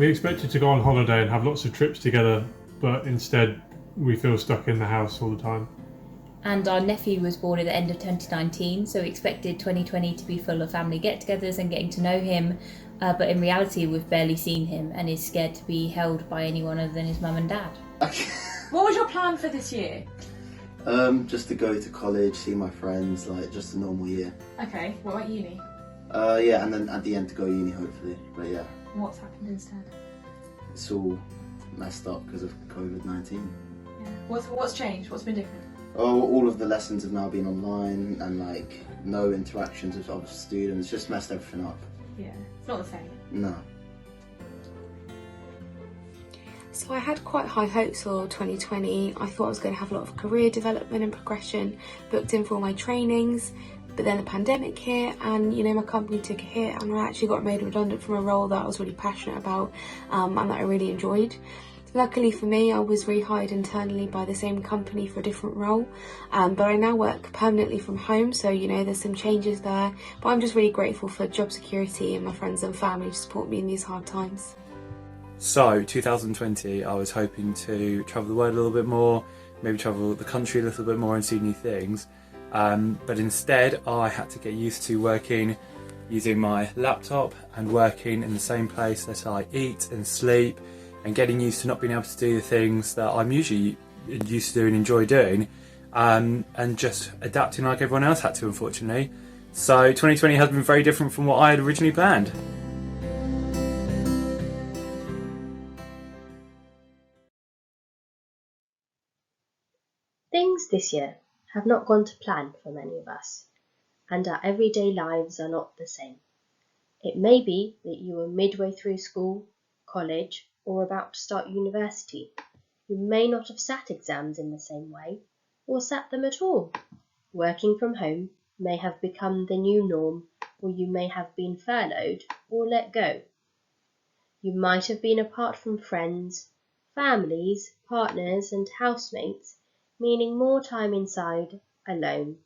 We expected to go on holiday and have lots of trips together, but instead we feel stuck in the house all the time. And our nephew was born at the end of 2019, so we expected 2020 to be full of family get-togethers and getting to know him, but in reality we've barely seen him and is scared to be held by anyone other than his mum and dad. What was your plan for this year? Just to go to college, see my friends, like just a normal year. Okay, what about uni? Yeah, and then at the end to go uni hopefully, but yeah. What's happened instead? It's all messed up because of COVID-19. Yeah. What's changed? What's been different? Oh, all of the lessons have now been online and like no interactions with other students, just messed everything up. Yeah, it's not the same. No. So I had quite high hopes for 2020. I thought I was going to have a lot of career development and progression, booked in for all my trainings, but then the pandemic hit and, you know, my company took a hit and I actually got made redundant from a role that I was really passionate about and that I really enjoyed. Luckily for me, I was rehired internally by the same company for a different role, but I now work permanently from home, so, you know, there's some changes there, but I'm just really grateful for job security and my friends and family to support me in these hard times. So 2020, I was hoping to travel the world a little bit more, maybe travel the country a little bit more and see new things, but instead I had to get used to working using my laptop and working in the same place that I eat and sleep, and getting used to not being able to do the things that I'm usually used to do and enjoy doing, and just adapting like everyone else had to, unfortunately. So 2020 has been very different from what I had originally planned. Things this year have not gone to plan for many of us, and our everyday lives are not the same. It may be that you are midway through school, college, or about to start university. You may not have sat exams in the same way, or sat them at all. Working from home may have become the new norm, or you may have been furloughed or let go. You might have been apart from friends, families, partners, and housemates, meaning more time inside, alone.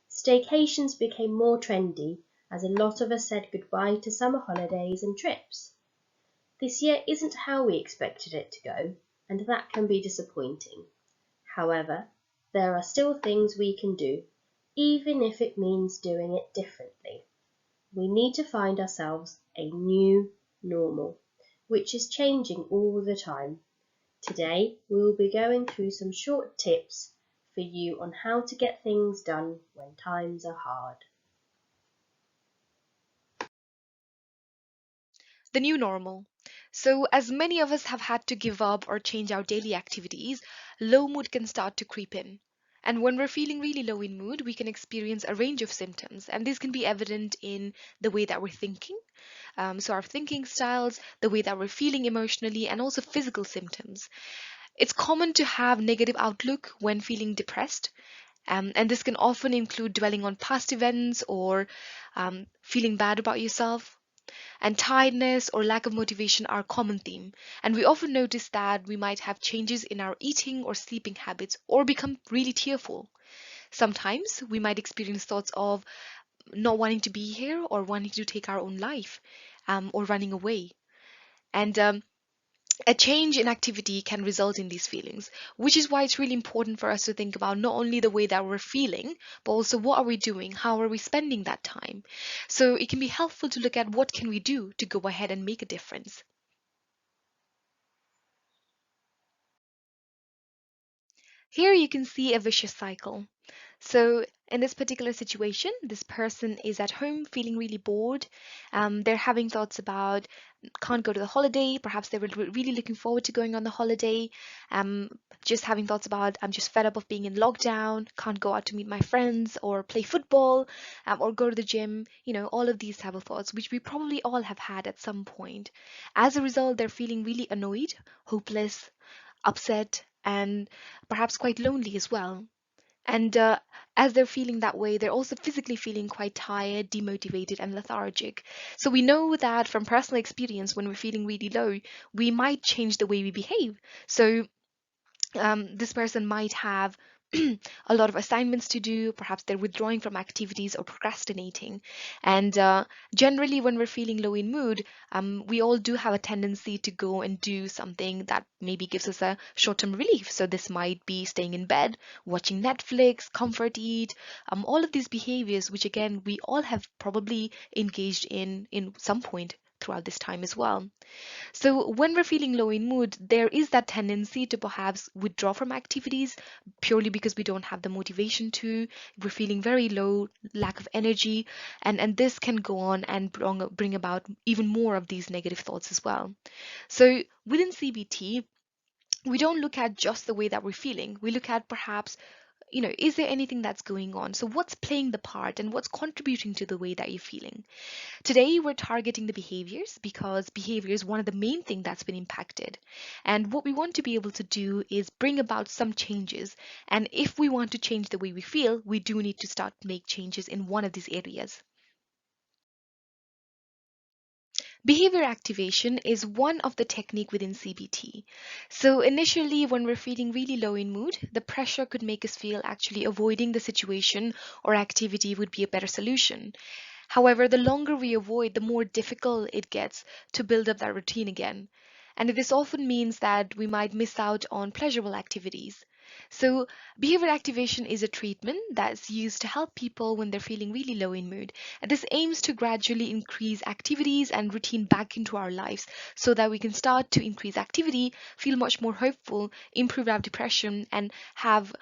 Staycations became more trendy as a lot of us said goodbye to summer holidays and trips. This year isn't how we expected it to go, and that can be disappointing. However, there are still things we can do, even if it means doing it differently. We need to find ourselves a new normal, which is changing all the time. Today, we will be going through some short tips for you on how to get things done when times are hard. The new normal. So, as many of us have had to give up or change our daily activities, low mood can start to creep in. And when we're feeling really low in mood, we can experience a range of symptoms, and this can be evident in the way that we're thinking. So, our thinking styles, the way that we're feeling emotionally, and also physical symptoms. It's common to have negative outlook when feeling depressed, and this can often include dwelling on past events or feeling bad about yourself. And tiredness or lack of motivation are a common theme, and we often notice that we might have changes in our eating or sleeping habits or become really tearful. Sometimes we might experience thoughts of not wanting to be here or wanting to take our own life, or running away. And a change in activity can result in these feelings, which is why it's really important for us to think about not only the way that we're feeling, but also what are we doing, how are we spending that time. So it can be helpful to look at what can we do to go ahead and make a difference. Here you can see a vicious cycle. So in this particular situation, this person is at home feeling really bored. They're having thoughts about can't go to the holiday. Perhaps they were really looking forward to going on the holiday. Just having thoughts about I'm just fed up of being in lockdown. Can't go out to meet my friends or play football, or go to the gym. You know, all of these type of thoughts, which we probably all have had at some point. As a result, they're feeling really annoyed, hopeless, upset, and perhaps quite lonely as well. And as they're feeling that way, they're also physically feeling quite tired, demotivated, and lethargic. So we know that from personal experience, when we're feeling really low, we might change the way we behave. So this person might have a lot of assignments to do, perhaps they're withdrawing from activities or procrastinating. And generally, when we're feeling low in mood, we all do have a tendency to go and do something that maybe gives us a short-term relief. So this might be staying in bed, watching Netflix, comfort eat, all of these behaviors, which again, we all have probably engaged in some point throughout this time as well. So when we're feeling low in mood, there is that tendency to perhaps withdraw from activities purely because we don't have the motivation to. We're feeling very low, lack of energy, and this can go on and bring about even more of these negative thoughts as well. So within CBT, we don't look at just the way that we're feeling. We look at perhaps, is there anything that's going on? So what's playing the part and what's contributing to the way that you're feeling? Today, we're targeting the behaviors because behavior is one of the main things that's been impacted. And what we want to be able to do is bring about some changes. And if we want to change the way we feel, we do need to start to make changes in one of these areas. Behavior activation is one of the technique within CBT. So initially, when we're feeling really low in mood, the pressure could make us feel actually avoiding the situation or activity would be a better solution. However, the longer we avoid, the more difficult it gets to build up that routine again. And this often means that we might miss out on pleasurable activities. So, behavior activation is a treatment that's used to help people when they're feeling really low in mood. And this aims to gradually increase activities and routine back into our lives so that we can start to increase activity, feel much more hopeful, improve our depression, and have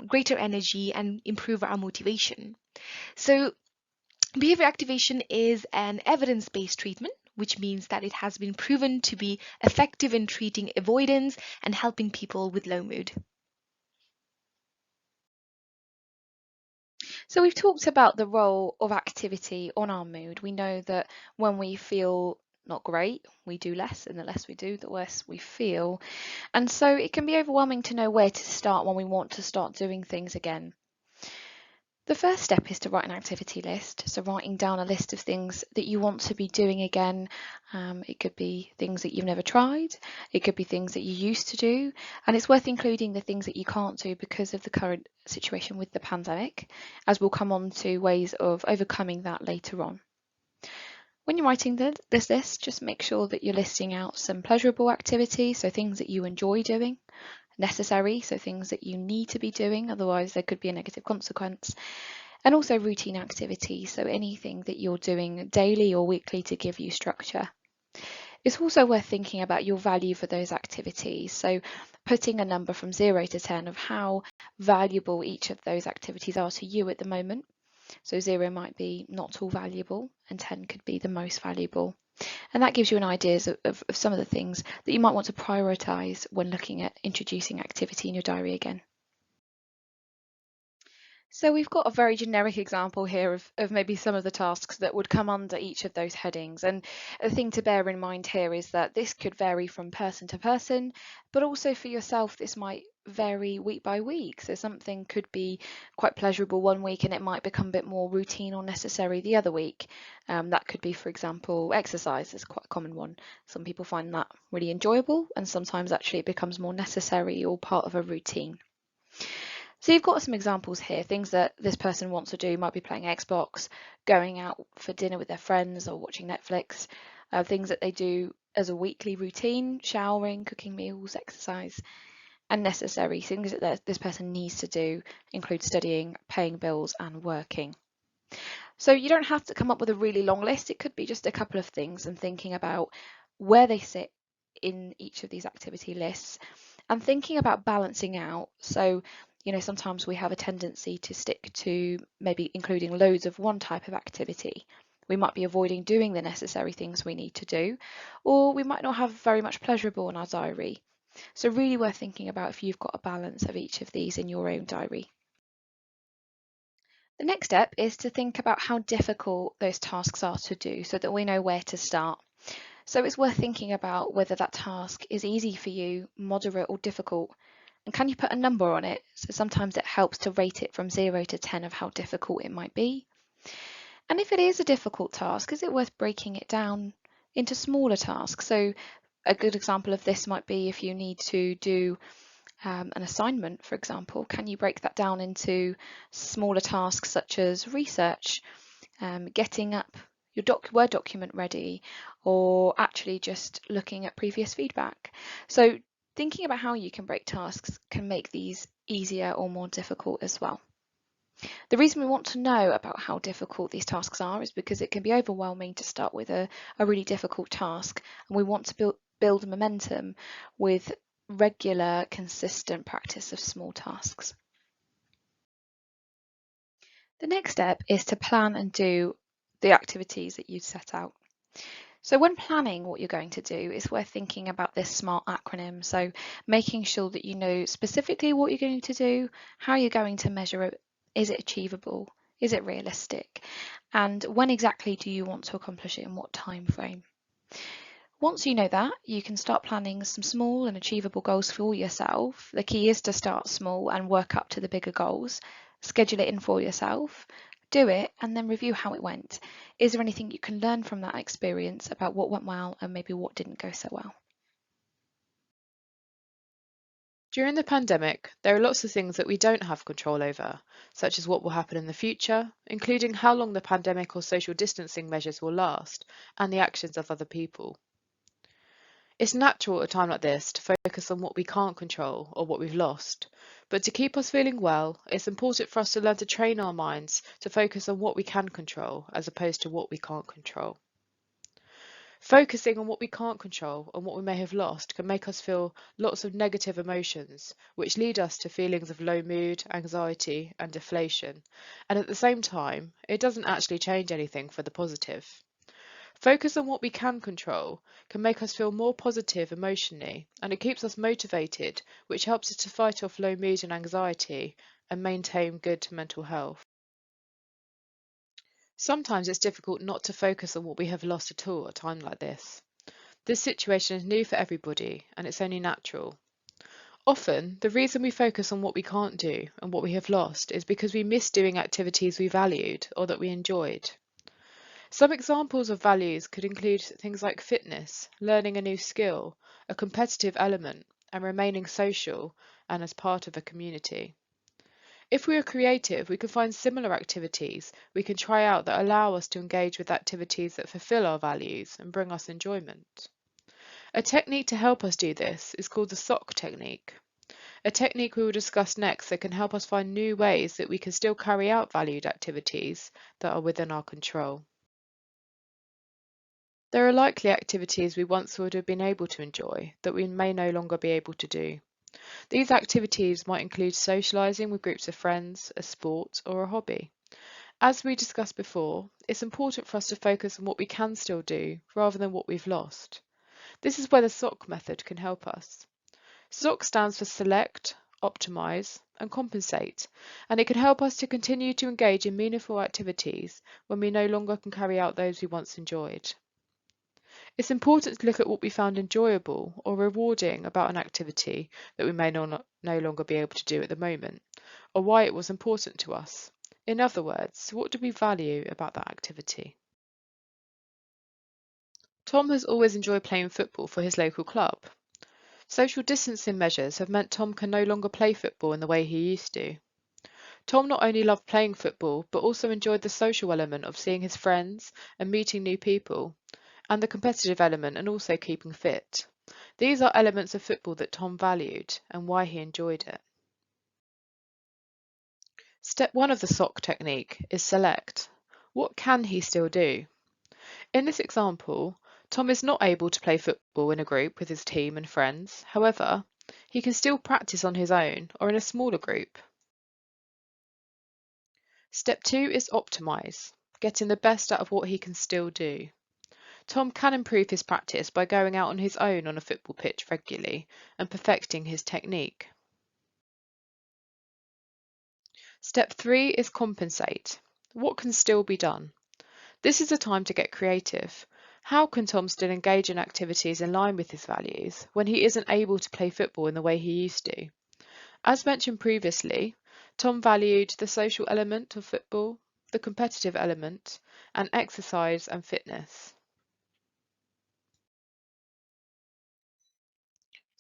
greater energy and improve our motivation. So, behavior activation is an evidence-based treatment, which means that it has been proven to be effective in treating avoidance and helping people with low mood. So we've talked about the role of activity on our mood. We know that when we feel not great, we do less, and the less we do, the worse we feel. And so it can be overwhelming to know where to start when we want to start doing things again. The first step is to write an activity list. So writing down a list of things that you want to be doing again. It could be things that you've never tried. It could be things that you used to do. And it's worth including the things that you can't do because of the current situation with the pandemic, as we'll come on to ways of overcoming that later on. When you're writing this list, just make sure that you're listing out some pleasurable activities, so things that you enjoy doing, necessary, so things that you need to be doing, otherwise there could be a negative consequence, and also routine activities, so anything that you're doing daily or weekly to give you structure. It's also worth thinking about your value for those activities, so putting a number from 0 to 10 of how valuable each of those activities are to you at the moment. So 0 might be not at all valuable and 10 could be the most valuable. And that gives you an idea of some of the things that you might want to prioritise when looking at introducing activity in your diary again. So we've got a very generic example here of maybe some of the tasks that would come under each of those headings. And a thing to bear in mind here is that this could vary from person to person, but also for yourself, this might vary week by week. So something could be quite pleasurable one week and it might become a bit more routine or necessary the other week. That could be, for example, exercise is quite a common one. Some people find that really enjoyable and sometimes actually it becomes more necessary or part of a routine. So you've got some examples here, things that this person wants to do, might be playing Xbox, going out for dinner with their friends or watching Netflix, things that they do as a weekly routine, showering, cooking meals, exercise, and necessary things that this person needs to do include studying, paying bills and working. So you don't have to come up with a really long list, it could be just a couple of things and thinking about where they sit in each of these activity lists and thinking about balancing out. So sometimes we have a tendency to stick to maybe including loads of one type of activity. We might be avoiding doing the necessary things we need to do, or we might not have very much pleasurable in our diary. So really worth thinking about if you've got a balance of each of these in your own diary. The next step is to think about how difficult those tasks are to do so that we know where to start. So it's worth thinking about whether that task is easy for you, moderate or difficult. And can you put a number on it? So sometimes it helps to rate it from 0 to 10 of how difficult it might be. And if it is a difficult task, is it worth breaking it down into smaller tasks? So a good example of this might be if you need to do An assignment, for example, can you break that down into smaller tasks such as research, getting up your Word document ready, or actually just looking at previous feedback? So thinking about how you can break tasks can make these easier or more difficult as well. The reason we want to know about how difficult these tasks are is because it can be overwhelming to start with a really difficult task, and we want to build momentum with regular, consistent practice of small tasks. The next step is to plan and do the activities that you've set out. So when planning what you're going to do, it's worth thinking about this SMART acronym. So making sure that you know specifically what you're going to do, how you're going to measure it, is it achievable, is it realistic, and when exactly do you want to accomplish it in what time frame. Once you know that, you can start planning some small and achievable goals for yourself. The key is to start small and work up to the bigger goals. Schedule it in for yourself, do it, and then review how it went. Is there anything you can learn from that experience about what went well and maybe what didn't go so well? During the pandemic, there are lots of things that we don't have control over, such as what will happen in the future, including how long the pandemic or social distancing measures will last, and the actions of other people. It's natural at a time like this to focus on what we can't control or what we've lost, but to keep us feeling well, it's important for us to learn to train our minds to focus on what we can control as opposed to what we can't control. Focusing on what we can't control and what we may have lost can make us feel lots of negative emotions, which lead us to feelings of low mood, anxiety, and deflation. And at the same time, it doesn't actually change anything for the positive. Focus on what we can control can make us feel more positive emotionally, and it keeps us motivated, which helps us to fight off low mood and anxiety and maintain good mental health. Sometimes it's difficult not to focus on what we have lost at all at a time like this. This situation is new for everybody, and it's only natural. Often, the reason we focus on what we can't do and what we have lost is because we miss doing activities we valued or that we enjoyed. Some examples of values could include things like fitness, learning a new skill, a competitive element, and remaining social and as part of a community. If we are creative, we can find similar activities we can try out that allow us to engage with activities that fulfill our values and bring us enjoyment. A technique to help us do this is called the SOC technique, a technique we will discuss next that can help us find new ways that we can still carry out valued activities that are within our control. There are likely activities we once would have been able to enjoy that we may no longer be able to do. These activities might include socialising with groups of friends, a sport, or a hobby. As we discussed before, it's important for us to focus on what we can still do rather than what we've lost. This is where the SOC method can help us. SOC stands for Select, Optimise, and Compensate, and it can help us to continue to engage in meaningful activities when we no longer can carry out those we once enjoyed. It's important to look at what we found enjoyable or rewarding about an activity that we may no longer be able to do at the moment, or why it was important to us. In other words, what do we value about that activity? Tom has always enjoyed playing football for his local club. Social distancing measures have meant Tom can no longer play football in the way he used to. Tom not only loved playing football, but also enjoyed the social element of seeing his friends and meeting new people, and the competitive element and also keeping fit. These are elements of football that Tom valued and why he enjoyed it. Step 1 of the SOC technique is select. What can he still do? In this example, Tom is not able to play football in a group with his team and friends. However, he can still practice on his own or in a smaller group. Step 2 is optimise, getting the best out of what he can still do. Tom can improve his practice by going out on his own on a football pitch regularly and perfecting his technique. Step 3 is compensate. What can still be done? This is a time to get creative. How can Tom still engage in activities in line with his values when he isn't able to play football in the way he used to? As mentioned previously, Tom valued the social element of football, the competitive element, and exercise and fitness.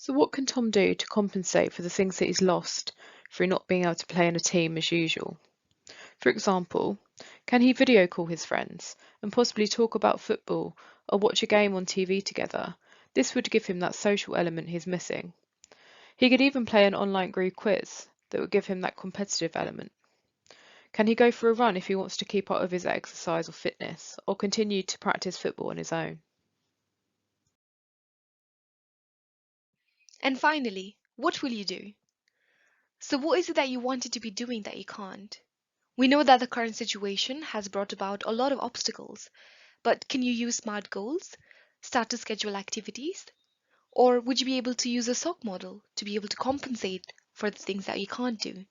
So what can Tom do to compensate for the things that he's lost through not being able to play in a team as usual? For example, can he video call his friends and possibly talk about football or watch a game on TV together? This would give him that social element he's missing. He could even play an online group quiz that would give him that competitive element. Can he go for a run if he wants to keep up with his exercise or fitness, or continue to practice football on his own? And finally, what will you do? So what is it that you wanted to be doing that you can't? We know that the current situation has brought about a lot of obstacles, but can you use SMART goals? Start to schedule activities? Or would you be able to use a SOC model to be able to compensate for the things that you can't do?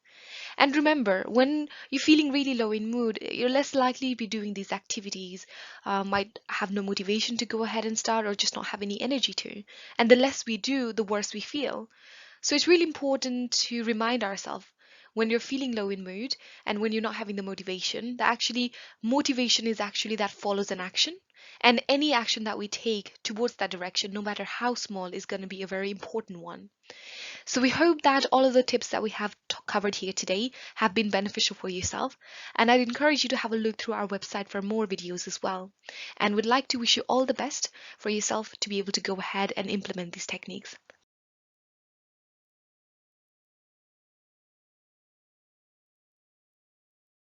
And remember, when you're feeling really low in mood, you're less likely to be doing these activities, might have no motivation to go ahead and start, or just not have any energy to. And the less we do, the worse we feel. So it's really important to remind ourselves when you're feeling low in mood and when you're not having the motivation, that actually motivation is actually that follows an action. And any action that we take towards that direction, no matter how small, is going to be a very important one. So we hope that all of the tips that we have covered here today have been beneficial for yourself. And I'd encourage you to have a look through our website for more videos as well. And would like to wish you all the best for yourself to be able to go ahead and implement these techniques.